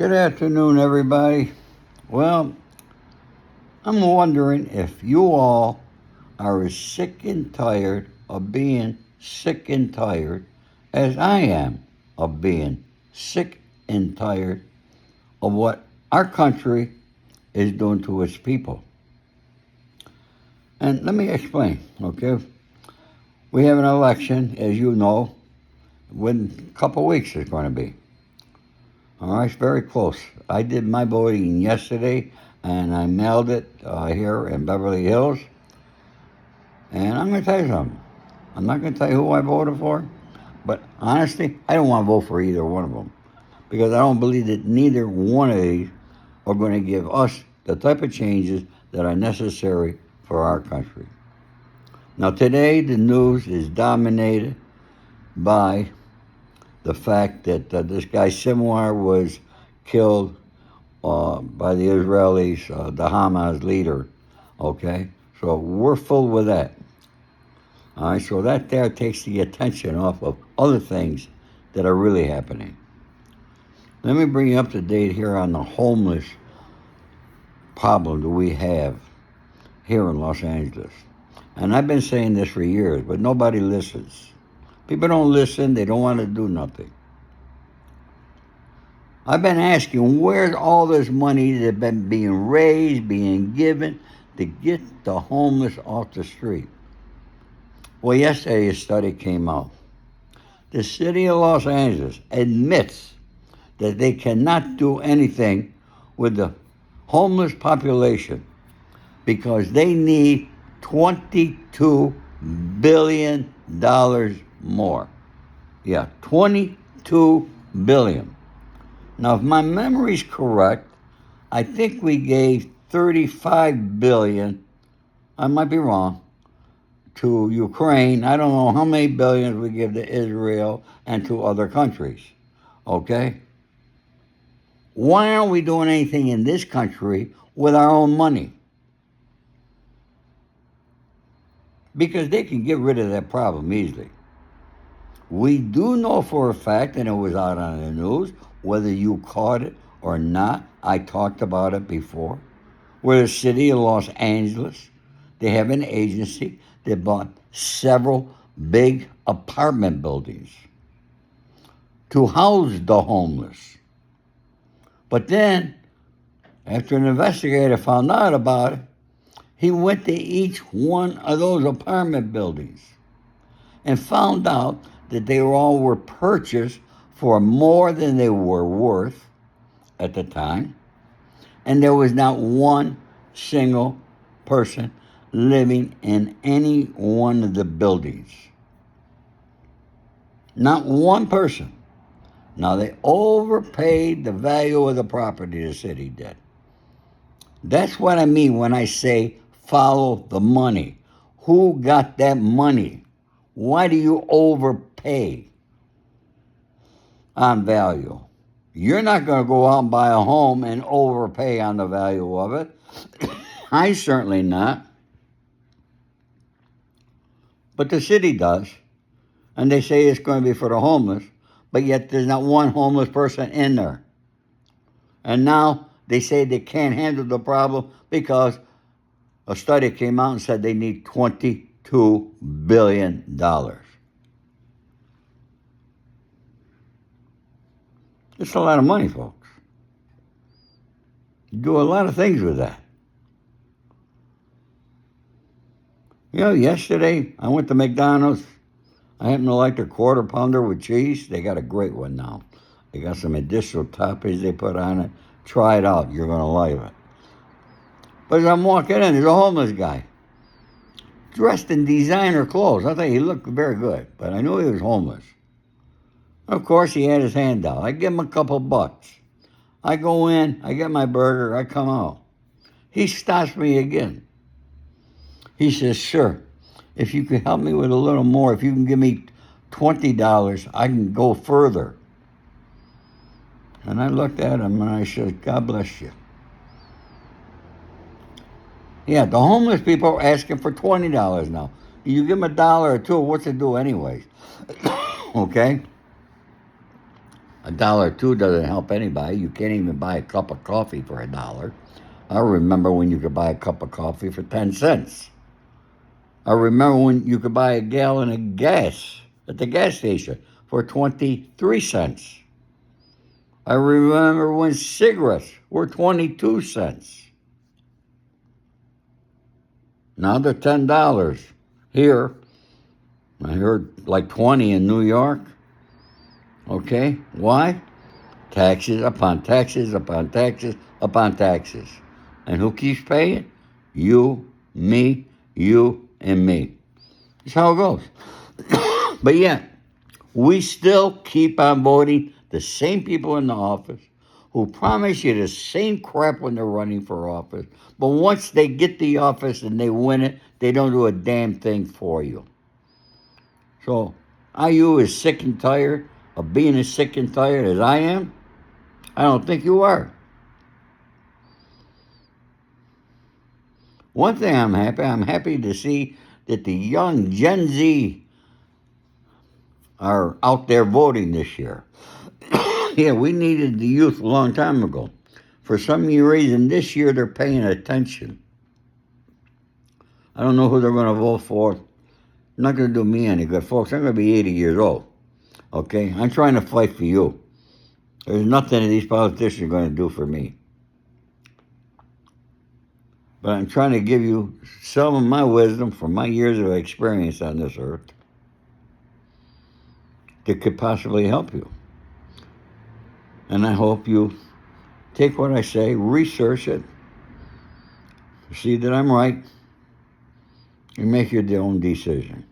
Good afternoon, everybody. Well, I'm wondering if you all are as sick and tired of being sick and tired as I am of being sick and tired of what our country is doing to its people. And let me explain, okay? We have an election, as you know, within a couple weeks it's going to be. All right, it's very close. I did my voting yesterday, and I mailed it here in Beverly Hills. And I'm going to tell you something. I'm not going to tell you who I voted for, but honestly, I don't want to vote for either one of them because I don't believe that neither one of these are going to give us the type of changes that are necessary for our country. Now, today, the news is dominated by the fact that this guy Simwar was killed by the Israelis, the Hamas leader. Okay, so we're full with that. All right, so that there takes the attention off of other things that are really happening. Let me bring you up to date here on the homeless problem that we have here in Los Angeles. And I've been saying this for years, but nobody listens. People don't listen. They don't want to do nothing. I've been asking, where's all this money that's been being raised, being given to get the homeless off the street? Well, yesterday a study came out. The city of Los Angeles admits that they cannot do anything with the homeless population because they need $22 billion more. Yeah, $22 billion. Now, if my memory's correct, I think we gave $35 billion, I might be wrong, to Ukraine. I don't know how many billions we give to Israel and to other countries. Okay? Why aren't we doing anything in this country with our own money? Because they can get rid of that problem easily. We do know for a fact, and it was out on the news, whether you caught it or not, I talked about it before, where the city of Los Angeles, they have an agency that bought several big apartment buildings to house the homeless. But then, after an investigator found out about it, he went to each one of those apartment buildings and found out that they all were purchased for more than they were worth at the time, and there was not one single person living in any one of the buildings. Not one person. Now, they overpaid the value of the property, the city did. That's what I mean when I say follow the money. Who got that money? Why do you overpay on value? You're not going to go out and buy a home and overpay on the value of it. I certainly not. But the city does. And they say it's going to be for the homeless, but yet there's not one homeless person in there. And now they say they can't handle the problem because a study came out and said they need $22 billion. It's a lot of money, folks. You do a lot of things with that. You know, yesterday I went to McDonald's. I happen to like their quarter pounder with cheese. They got a great one now. They got some additional toppings they put on it. Try it out. You're going to like it. But as I'm walking in, there's a homeless guy dressed in designer clothes. I thought he looked very good, but I knew he was homeless. Of course, he had his hand out. I give him a couple bucks. I go in, I get my burger, I come out. He stops me again. He says, "Sir, if you could help me with a little more, if you can give me $20, I can go further." And I looked at him and I said, "God bless you." Yeah, the homeless people are asking for $20 now. You give them a dollar or two, what's it do anyways? Okay? $1 doesn't help anybody. You can't even buy a cup of coffee for $1. I remember when you could buy a cup of coffee for 10 cents. I remember when you could buy a gallon of gas at the gas station for 23 cents. I remember when cigarettes were 22 cents. Now they're $10. Here, I heard like 20 in New York. Okay, why? Taxes upon taxes upon taxes upon taxes. And who keeps paying? You, me, you, and me. That's how it goes. But yeah, we still keep on voting the same people in the office who promise you the same crap when they're running for office. But once they get the office and they win it, they don't do a damn thing for you. So, are you as sick and tired of being as sick and tired as I am? I don't think you are. One thing I'm happy to see that the young Gen Z are out there voting this year. Yeah, we needed the youth a long time ago. For some reason, this year they're paying attention. I don't know who they're going to vote for. Not going to do me any good, folks. I'm going to be 80 years old. Okay? I'm trying to fight for you. There's nothing that these politicians are going to do for me. But I'm trying to give you some of my wisdom from my years of experience on this earth that could possibly help you. And I hope you take what I say, research it, see that I'm right, and make your own decision.